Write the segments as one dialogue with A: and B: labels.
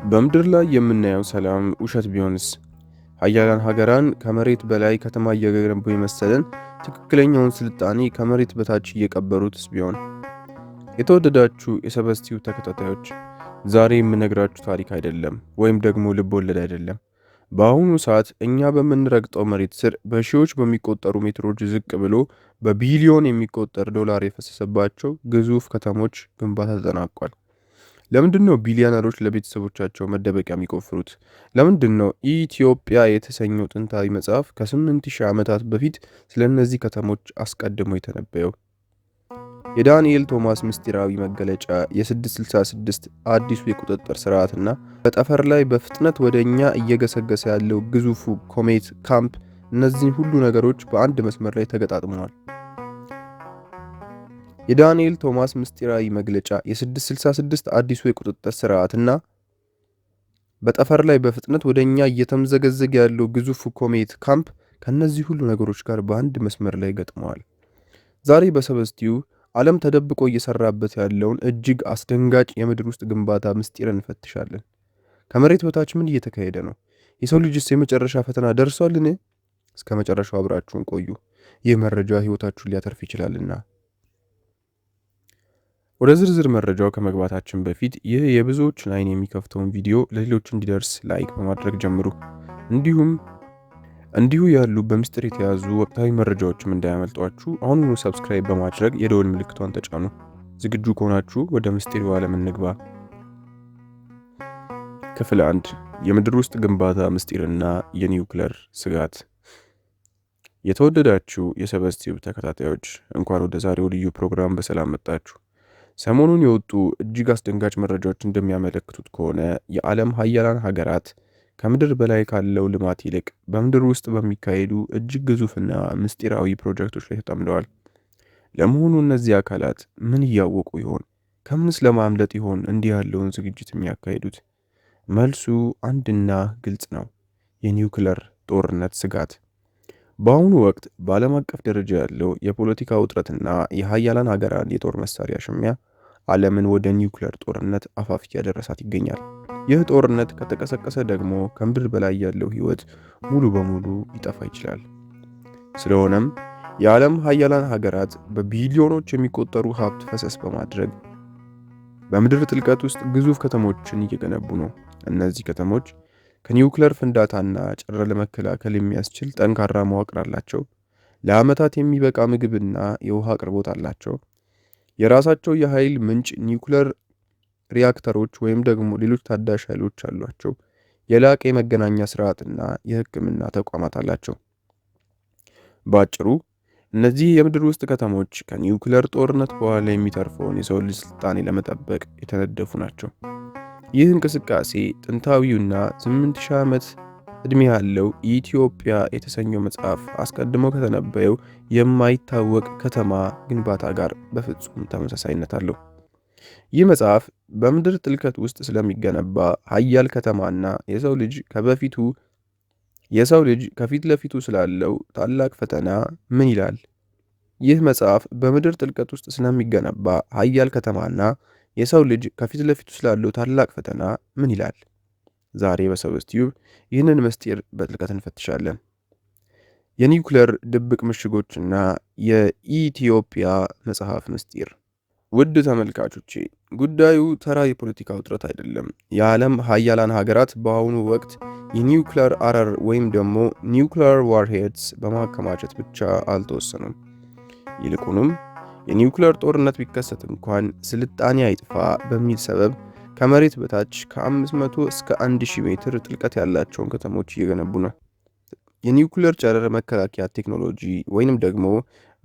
A: በምድር ላይ የምናየው ሰላም ውሸት ቢሆንስ? ሀያላን ሀገራን ከመሬት በላይ ከተማ እየገነቡ የመሰለን ትክክለኛውን ስልጣኔ ከመሬት በታች እየቀበሩትስ ቢሆን? የተወደዳችሁ የሰበስቲው ተከታታዮች፣ ዛሬ የምነግራችሁ ታሪክ አይደለም ወይም ደግሞ ልብ ወለድ አይደለም። በአሁኑ ሰዓት እኛ በምንረግጠው መሬት ስር በሺዎች በሚቆጠሩ ሜትሮች ዝቅ ብሎ በቢሊዮን የሚቆጠር ዶላር የፈሰሰባቸው ግዙፍ ከተሞች ግንባታ ተጠናቋል። ለምንድን ነው ቢሊዮነሮች ለቤተሰቦቻቸው መደበቂያ የሚቆፍሩት? ለምንድን ነው ኢትዮጵያ የተሰኘው ጥንታዊ መጽሐፍ ከ8000 ዓመታት በፊት ስለ እነዚህ ከተሞች አስቀድሞ የተነበየው? የዳንኤል ቶማስ ምስጢራዊ መገለጫ፣ የ666 አዲሱ የቁጥጥር ስርዓትና በጠፈር ላይ በፍጥነት ወደ እኛ እየገሰገሰ ያለው ግዙፉ ኮሜት ካምፕ፣ እነዚህን ሁሉ ነገሮች በአንድ መስመር ላይ ተገጣጥመዋል። የዳንኤል ቶማስ ምስጢራዊ መግለጫ፣ የ666 አዲሱ የቁጥጥር ስርዓትና በጠፈር ላይ በፍጥነት ወደ እኛ እየተምዘገዘገ ያለው ግዙፉ ኮሜት ካምፕ ከነዚህ ሁሉ ነገሮች ጋር በአንድ መስመር ላይ ገጥመዋል። ዛሬ በሰበስቲው ዓለም ተደብቆ እየሰራበት ያለውን እጅግ አስደንጋጭ የምድር ውስጥ ግንባታ ምስጢር እንፈትሻለን። ከመሬት በታች ምን እየተካሄደ ነው? የሰው ልጅስ የመጨረሻ ፈተና ደርሷልን? እስከ መጨረሻው አብራችሁን ቆዩ። ይህ መረጃ ህይወታችሁን ሊያተርፍ ይችላልና። ወደ ዝርዝር መረጃው ከመግባታችን በፊት ይህ የብዙዎችን አይን የሚከፍተውን ቪዲዮ ለሌሎች እንዲደርስ ላይክ በማድረግ ጀምሩ። እንዲሁ ያሉ በምስጢር የተያዙ ወቅታዊ መረጃዎችም እንዳያመልጧችሁ አሁኑኑ ሰብስክራይብ በማድረግ የደወል ምልክቷን ተጫኑ። ዝግጁ ከሆናችሁ ወደ ምስጢሩ ዓለም እንግባ። ክፍል 1: የምድር ውስጥ ግንባታ ምስጢርና የኒውክለር ስጋት። የተወደዳችሁ የሰበስቲው ተከታታዮች፣ እንኳን ወደ ዛሬው ልዩ ፕሮግራም በሰላም መጣችሁ። ሰሞኑን የወጡ እጅግ አስደንጋጭ መረጃዎች እንደሚያመለክቱት ከሆነ የዓለም ሀያላን ሀገራት ከምድር በላይ ካለው ልማት ይልቅ በምድር ውስጥ በሚካሄዱ እጅግ ግዙፍና ምስጢራዊ ፕሮጀክቶች ላይ ተጠምደዋል። ለመሆኑ እነዚህ አካላት ምን እያወቁ ይሆን? ከምንስ ለማምለጥ ይሆን እንዲህ ያለውን ዝግጅት የሚያካሂዱት? መልሱ አንድና ግልጽ ነው፤ የኒውክለር ጦርነት ስጋት። በአሁኑ ወቅት በዓለም አቀፍ ደረጃ ያለው የፖለቲካ ውጥረትና የሀያላን ሀገራት የጦር መሳሪያ ሽሚያ ዓለምን ወደ ኒውክለር ጦርነት አፋፍ እያደረሳት ይገኛል። ይህ ጦርነት ከተቀሰቀሰ ደግሞ ከምድር በላይ ያለው ሕይወት ሙሉ በሙሉ ሊጠፋ ይችላል። ስለሆነም የዓለም ሀያላን ሀገራት በቢሊዮኖች የሚቆጠሩ ሀብት ፈሰስ በማድረግ በምድር ጥልቀት ውስጥ ግዙፍ ከተሞችን እየገነቡ ነው። እነዚህ ከተሞች ከኒውክለር ፍንዳታና ጨረር ለመከላከል የሚያስችል ጠንካራ መዋቅር አላቸው። ለዓመታት የሚበቃ ምግብና የውሃ አቅርቦት አላቸው። የራሳቸው የኃይል ምንጭ ኒውክለር ሪያክተሮች ወይም ደግሞ ሌሎች ታዳሽ ኃይሎች አሏቸው። የላቀ የመገናኛ ስርዓትና የሕክምና ተቋማት አላቸው። በአጭሩ እነዚህ የምድር ውስጥ ከተሞች ከኒውክለር ጦርነት በኋላ የሚተርፈውን የሰው ልጅ ስልጣኔ ለመጠበቅ የተነደፉ ናቸው። ይህ እንቅስቃሴ ጥንታዊውና 8000 ዓመት ዕድሜ ያለው ኢትዮጵያ የተሰኘው መጽሐፍ አስቀድሞ ከተነበየው የማይታወቅ ከተማ ግንባታ ጋር በፍጹም ተመሳሳይነት አለው። ይህ መጽሐፍ በምድር ጥልቀት ውስጥ ስለሚገነባ ሀያል ከተማና የሰው ልጅ ከፊት ለፊቱ ስላለው ታላቅ ፈተና ምን ይላል? ይህ መጽሐፍ በምድር ጥልቀት ውስጥ ስለሚገነባ ሀያል ከተማና የሰው ልጅ ከፊት ለፊቱ ስላለው ታላቅ ፈተና ምን ይላል? ዛሬ በሰበስቲው ይህንን ምስጢር በጥልቀት እንፈትሻለን። የኒውክለር ድብቅ ምሽጎችና የኢትዮጵያ መጽሐፍ ምስጢር። ውድ ተመልካቾቼ፣ ጉዳዩ ተራ የፖለቲካ ውጥረት አይደለም። የዓለም ሀያላን ሀገራት በአሁኑ ወቅት የኒውክለር አረር ወይም ደግሞ ኒውክለር ዋርሄድስ በማከማቸት ብቻ አልተወሰኑም። ይልቁንም የኒውክለር ጦርነት ቢከሰት እንኳን ስልጣኔ አይጥፋ በሚል ሰበብ ከመሬት በታች ከ500 እስከ 1000 ሜትር ጥልቀት ያላቸውን ከተሞች እየገነቡ ነው። የኒውክለር ጨረር መከላከያ ቴክኖሎጂ ወይንም ደግሞ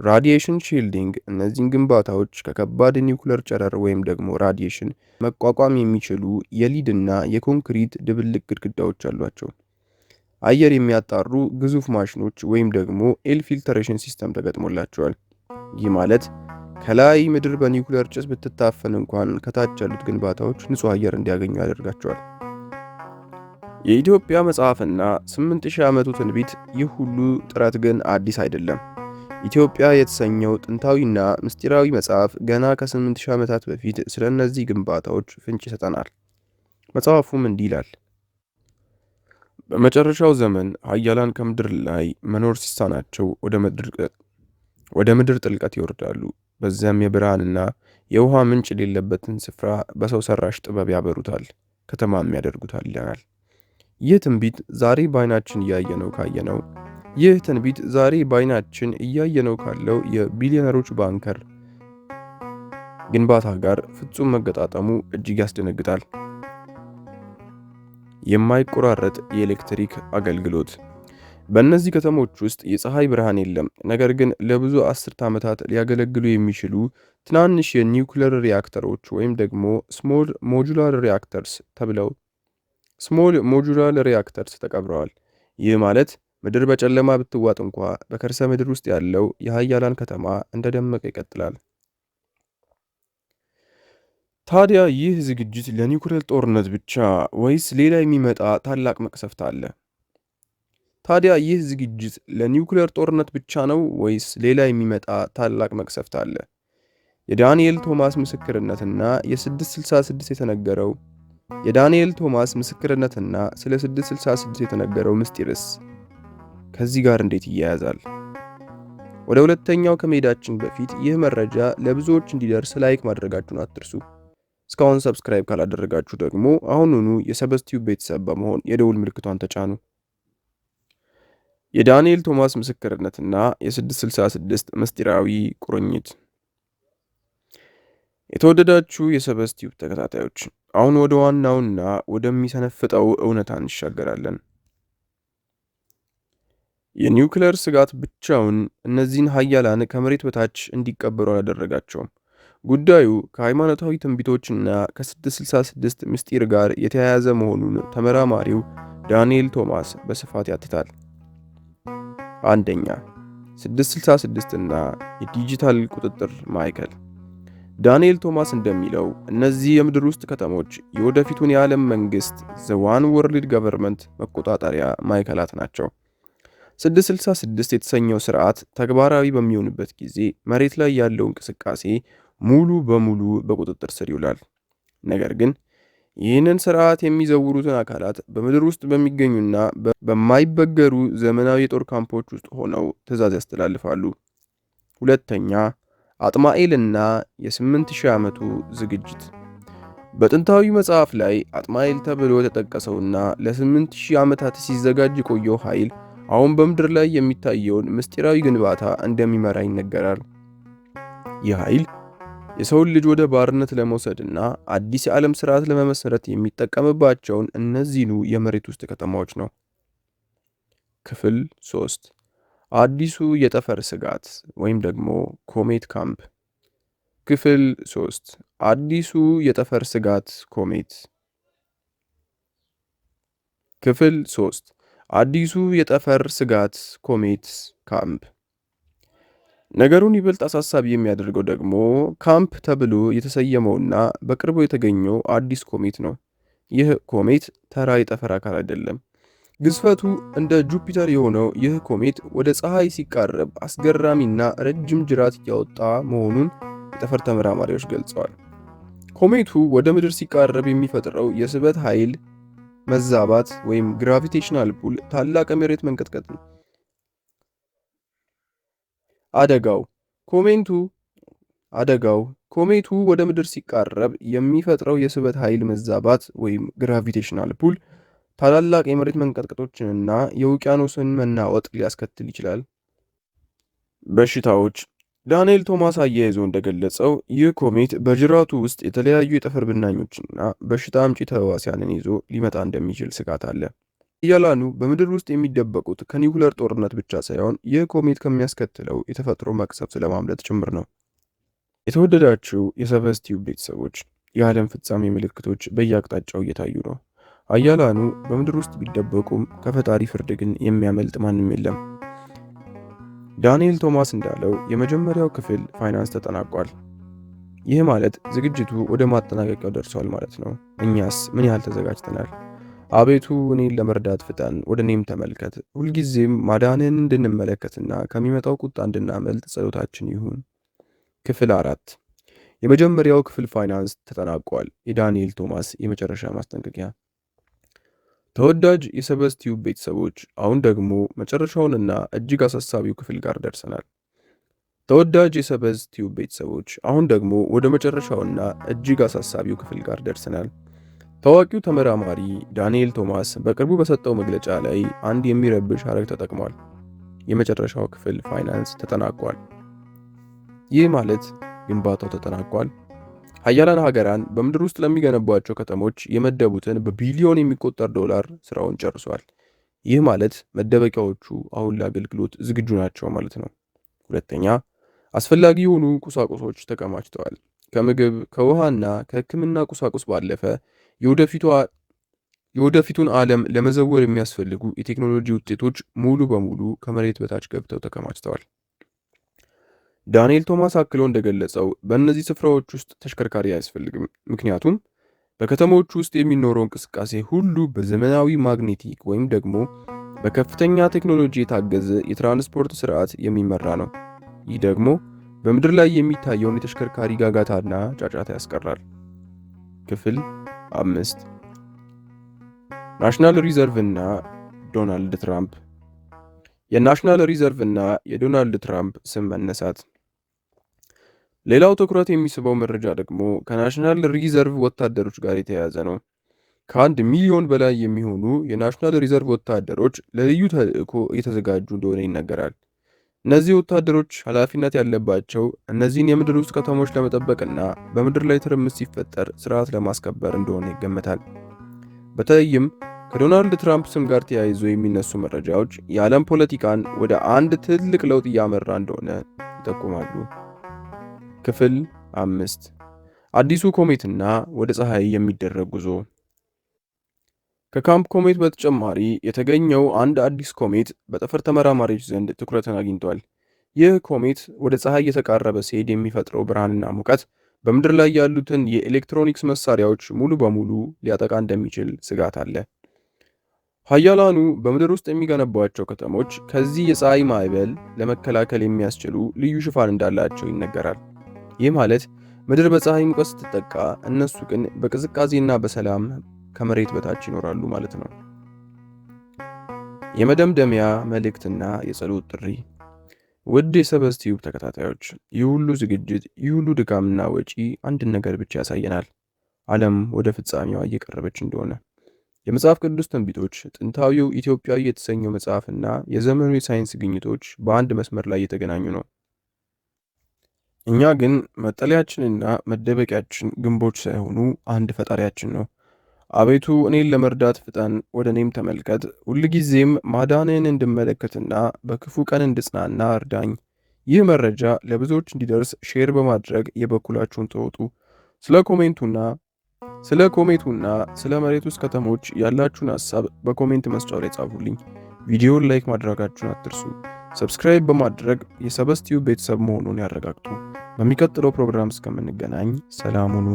A: ራዲዬሽን ሺልዲንግ እነዚህን ግንባታዎች ከከባድ የኒውክለር ጨረር ወይም ደግሞ ራዲዬሽን መቋቋም የሚችሉ የሊድና የኮንክሪት ድብልቅ ግድግዳዎች አሏቸው። አየር የሚያጣሩ ግዙፍ ማሽኖች ወይም ደግሞ ኤል ፊልተሬሽን ሲስተም ተገጥሞላቸዋል። ይህ ማለት ከላይ ምድር በኒውክለር ጭስ ብትታፈን እንኳን ከታች ያሉት ግንባታዎች ንጹህ አየር እንዲያገኙ ያደርጋቸዋል። የኢትዮጵያ መጽሐፍና 8000 ዓመቱ ትንቢት፣ ይህ ሁሉ ጥረት ግን አዲስ አይደለም። ኢትዮጵያ የተሰኘው ጥንታዊና ምስጢራዊ መጽሐፍ ገና ከ8000 ዓመታት በፊት ስለ እነዚህ ግንባታዎች ፍንጭ ይሰጠናል። መጽሐፉም እንዲህ ይላል። በመጨረሻው ዘመን ኃያላን ከምድር ላይ መኖር ሲሳናቸው ወደ ምድር ጥልቀት ይወርዳሉ። በዚያም የብርሃንና የውሃ ምንጭ የሌለበትን ስፍራ በሰው ሰራሽ ጥበብ ያበሩታል፣ ከተማም ያደርጉታል ይለናል። ይህ ትንቢት ዛሬ በዓይናችን እያየነው ካለው የቢሊዮነሮች ባንከር ግንባታ ጋር ፍጹም መገጣጠሙ እጅግ ያስደነግጣል። የማይቆራረጥ የኤሌክትሪክ አገልግሎት። በእነዚህ ከተሞች ውስጥ የፀሐይ ብርሃን የለም፣ ነገር ግን ለብዙ አስርተ ዓመታት ሊያገለግሉ የሚችሉ ትናንሽ የኒውክሌር ሪያክተሮች ወይም ደግሞ ስሞል ሞጁላር ሪያክተርስ ተቀብረዋል። ይህ ማለት ምድር በጨለማ ብትዋጥ እንኳ በከርሰ ምድር ውስጥ ያለው የኃያላን ከተማ እንደደመቀ ይቀጥላል። ታዲያ ይህ ዝግጅት ለኒውክሌር ጦርነት ብቻ ወይስ ሌላ የሚመጣ ታላቅ መቅሰፍት አለ? ታዲያ ይህ ዝግጅት ለኒውክሌር ጦርነት ብቻ ነው ወይስ ሌላ የሚመጣ ታላቅ መቅሰፍት አለ? የዳንኤል ቶማስ ምስክርነትና ስለ 666 የተነገረው ምስጢርስ ከዚህ ጋር እንዴት ይያያዛል? ወደ ሁለተኛው ከመሄዳችን በፊት ይህ መረጃ ለብዙዎች እንዲደርስ ላይክ ማድረጋችሁን አትርሱ። እስካሁን ሰብስክራይብ ካላደረጋችሁ ደግሞ አሁኑኑ የሰበስቲዩብ ቤተሰብ በመሆን የደውል ምልክቷን ተጫኑ። የዳንኤል ቶማስ ምስክርነትና የ666 ምስጢራዊ ቁርኝት። የተወደዳችሁ የሰበስቲዩብ ተከታታዮች አሁን ወደ ዋናውና ወደሚሰነፍጠው እውነታ እንሻገራለን። የኒውክሌር ስጋት ብቻውን እነዚህን ኃያላን ከመሬት በታች እንዲቀበሩ አላደረጋቸውም። ጉዳዩ ከሃይማኖታዊ ትንቢቶችና ከ666 ምስጢር ጋር የተያያዘ መሆኑን ተመራማሪው ዳንኤል ቶማስ በስፋት ያትታል። አንደኛ፣ 666 እና የዲጂታል ቁጥጥር ማዕከል። ዳንኤል ቶማስ እንደሚለው እነዚህ የምድር ውስጥ ከተሞች የወደፊቱን የዓለም መንግሥት ዘ ዋን ወርልድ ገቨርንመንት መቆጣጠሪያ ማዕከላት ናቸው። 666 የተሰኘው ስርዓት ተግባራዊ በሚሆንበት ጊዜ መሬት ላይ ያለው እንቅስቃሴ ሙሉ በሙሉ በቁጥጥር ስር ይውላል። ነገር ግን ይህንን ስርዓት የሚዘውሩትን አካላት በምድር ውስጥ በሚገኙና በማይበገሩ ዘመናዊ የጦር ካምፖች ውስጥ ሆነው ትዕዛዝ ያስተላልፋሉ። ሁለተኛ፣ አጥማኤልና የ8000 ዓመቱ ዝግጅት። በጥንታዊ መጽሐፍ ላይ አጥማኤል ተብሎ የተጠቀሰውና ለ8000 ዓመታት ሲዘጋጅ የቆየው ኃይል አሁን በምድር ላይ የሚታየውን ምስጢራዊ ግንባታ እንደሚመራ ይነገራል። ይህ ኃይል የሰውን ልጅ ወደ ባርነት ለመውሰድና አዲስ የዓለም ስርዓት ለመመስረት የሚጠቀምባቸውን እነዚህኑ የመሬት ውስጥ ከተማዎች ነው። ክፍል 3 አዲሱ የጠፈር ስጋት ወይም ደግሞ ኮሜት ካምፕ። ክፍል 3 አዲሱ የጠፈር ስጋት ኮሜት። ክፍል 3 አዲሱ የጠፈር ስጋት ኮሜት ካምፕ። ነገሩን ይበልጥ አሳሳቢ የሚያደርገው ደግሞ ካምፕ ተብሎ የተሰየመውና በቅርቡ የተገኘው አዲስ ኮሜት ነው። ይህ ኮሜት ተራ የጠፈር አካል አይደለም። ግዝፈቱ እንደ ጁፒተር የሆነው ይህ ኮሜት ወደ ፀሐይ ሲቃረብ አስገራሚና ረጅም ጅራት እያወጣ መሆኑን የጠፈር ተመራማሪዎች ገልጸዋል። ኮሜቱ ወደ ምድር ሲቃረብ የሚፈጥረው የስበት ኃይል መዛባት ወይም ግራቪቴሽናል ፑል ታላቅ የመሬት መንቀጥቀጥ ነው። አደጋው ኮሜቱ ወደ ምድር ሲቃረብ የሚፈጥረው የስበት ኃይል መዛባት ወይም ግራቪቴሽናል ፑል ታላላቅ የመሬት መንቀጥቀጦችንና የውቅያኖስን መናወጥ ሊያስከትል ይችላል። በሽታዎች። ዳንኤል ቶማስ አያይዞ እንደገለጸው ይህ ኮሜት በጅራቱ ውስጥ የተለያዩ የጠፈር ብናኞችና በሽታ አምጪ ተህዋሲያንን ይዞ ሊመጣ እንደሚችል ስጋት አለ። ኃያላኑ በምድር ውስጥ የሚደበቁት ከኒውክሌር ጦርነት ብቻ ሳይሆን ይህ ኮሜት ከሚያስከትለው የተፈጥሮ መቅሰፍት ለማምለጥ ጭምር ነው። የተወደዳችሁ የሰበስቲዩብ ቤተሰቦች፣ የዓለም ፍጻሜ ምልክቶች በየአቅጣጫው እየታዩ ነው። ኃያላኑ በምድር ውስጥ ቢደበቁም ከፈጣሪ ፍርድ ግን የሚያመልጥ ማንም የለም። ዳንኤል ቶማስ እንዳለው የመጀመሪያው ክፍል ፋይናንስ ተጠናቋል። ይህ ማለት ዝግጅቱ ወደ ማጠናቀቂያው ደርሷል ማለት ነው። እኛስ ምን ያህል ተዘጋጅተናል? አቤቱ እኔን ለመርዳት ፍጠን፣ ወደ እኔም ተመልከት። ሁልጊዜም ማዳንን እንድንመለከትና ከሚመጣው ቁጣ እንድናመልጥ ጸሎታችን ይሁን። ክፍል 4 የመጀመሪያው ክፍል ፋይናንስ ተጠናቋል። የዳንኤል ቶማስ የመጨረሻ ማስጠንቀቂያ። ተወዳጅ የሰበዝ ቲዩብ ቤተሰቦች፣ አሁን ደግሞ መጨረሻውንና እጅግ አሳሳቢው ክፍል ጋር ደርሰናል። ተወዳጅ የሰበዝ ቲዩብ ቤተሰቦች፣ አሁን ደግሞ ወደ መጨረሻውና እጅግ አሳሳቢው ክፍል ጋር ደርሰናል። ታዋቂው ተመራማሪ ዳንኤል ቶማስ በቅርቡ በሰጠው መግለጫ ላይ አንድ የሚረብሽ ሐረግ ተጠቅሟል። የመጨረሻው ክፍል ፋይናንስ ተጠናቋል። ይህ ማለት ግንባታው ተጠናቋል። ሀያላን ሀገራን በምድር ውስጥ ለሚገነቧቸው ከተሞች የመደቡትን በቢሊዮን የሚቆጠር ዶላር ስራውን ጨርሷል። ይህ ማለት መደበቂያዎቹ አሁን ለአገልግሎት ዝግጁ ናቸው ማለት ነው። ሁለተኛ፣ አስፈላጊ የሆኑ ቁሳቁሶች ተከማችተዋል። ከምግብ ከውሃና ከሕክምና ቁሳቁስ ባለፈ የወደፊቱን ዓለም ለመዘወር የሚያስፈልጉ የቴክኖሎጂ ውጤቶች ሙሉ በሙሉ ከመሬት በታች ገብተው ተከማችተዋል። ዳንኤል ቶማስ አክሎ እንደገለጸው በእነዚህ ስፍራዎች ውስጥ ተሽከርካሪ አያስፈልግም፣ ምክንያቱም በከተሞች ውስጥ የሚኖረው እንቅስቃሴ ሁሉ በዘመናዊ ማግኔቲክ ወይም ደግሞ በከፍተኛ ቴክኖሎጂ የታገዘ የትራንስፖርት ስርዓት የሚመራ ነው። ይህ ደግሞ በምድር ላይ የሚታየውን የተሽከርካሪ ጋጋታና ጫጫታ ያስቀራል። ክፍል 5 ናሽናል ሪዘርቭ እና ዶናልድ ትራምፕ። የናሽናል ሪዘርቭ እና የዶናልድ ትራምፕ ስም መነሳት። ሌላው ትኩረት የሚስበው መረጃ ደግሞ ከናሽናል ሪዘርቭ ወታደሮች ጋር የተያያዘ ነው። ከ1 ሚሊዮን በላይ የሚሆኑ የናሽናል ሪዘርቭ ወታደሮች ለልዩ ተልዕኮ እየተዘጋጁ እንደሆነ ይነገራል። እነዚህ ወታደሮች ኃላፊነት ያለባቸው እነዚህን የምድር ውስጥ ከተሞች ለመጠበቅና በምድር ላይ ትርምስ ሲፈጠር ስርዓት ለማስከበር እንደሆነ ይገመታል። በተለይም ከዶናልድ ትራምፕ ስም ጋር ተያይዞ የሚነሱ መረጃዎች የዓለም ፖለቲካን ወደ አንድ ትልቅ ለውጥ እያመራ እንደሆነ ይጠቁማሉ። ክፍል 5 አዲሱ ኮሜትና ወደ ፀሐይ የሚደረግ ጉዞ። ከካምፕ ኮሜት በተጨማሪ የተገኘው አንድ አዲስ ኮሜት በጠፈር ተመራማሪዎች ዘንድ ትኩረትን አግኝቷል። ይህ ኮሜት ወደ ፀሐይ የተቃረበ ሲሄድ የሚፈጥረው ብርሃንና ሙቀት በምድር ላይ ያሉትን የኤሌክትሮኒክስ መሳሪያዎች ሙሉ በሙሉ ሊያጠቃ እንደሚችል ስጋት አለ። ሀያላኑ በምድር ውስጥ የሚገነቧቸው ከተሞች ከዚህ የፀሐይ ማዕበል ለመከላከል የሚያስችሉ ልዩ ሽፋን እንዳላቸው ይነገራል። ይህ ማለት ምድር በፀሐይ ሙቀት ስትጠቃ፣ እነሱ ግን በቅዝቃዜና በሰላም ከመሬት በታች ይኖራሉ ማለት ነው። የመደምደሚያ መልእክትና የጸሎት ጥሪ። ውድ የሰበዝ ቲዩብ ተከታታዮች፣ ይህ ሁሉ ዝግጅት፣ ይህ ሁሉ ድካምና ወጪ አንድን ነገር ብቻ ያሳየናል። ዓለም ወደ ፍጻሜዋ እየቀረበች እንደሆነ። የመጽሐፍ ቅዱስ ትንቢቶች፣ ጥንታዊው ኢትዮጵያዊ የተሰኘው መጽሐፍና የዘመኑ የሳይንስ ግኝቶች በአንድ መስመር ላይ እየተገናኙ ነው። እኛ ግን መጠለያችንና መደበቂያችን ግንቦች ሳይሆኑ አንድ ፈጣሪያችን ነው። አቤቱ እኔን ለመርዳት ፍጠን፣ ወደ እኔም ተመልከት፣ ሁልጊዜም ማዳንህን እንድመለከትና በክፉ ቀን እንድጽናና እርዳኝ። ይህ መረጃ ለብዙዎች እንዲደርስ ሼር በማድረግ የበኩላችሁን ተወጡ። ስለ ኮሜቱና ስለ መሬት ውስጥ ከተሞች ያላችሁን ሐሳብ በኮሜንት መስጫው ላይ ጻፉልኝ። ቪዲዮውን ላይክ ማድረጋችሁን አትርሱ። ሰብስክራይብ በማድረግ የሰበዝ ቲዩብ ቤተሰብ መሆኑን ያረጋግጡ። በሚቀጥለው ፕሮግራም እስከምንገናኝ ሰላም ሁኑ።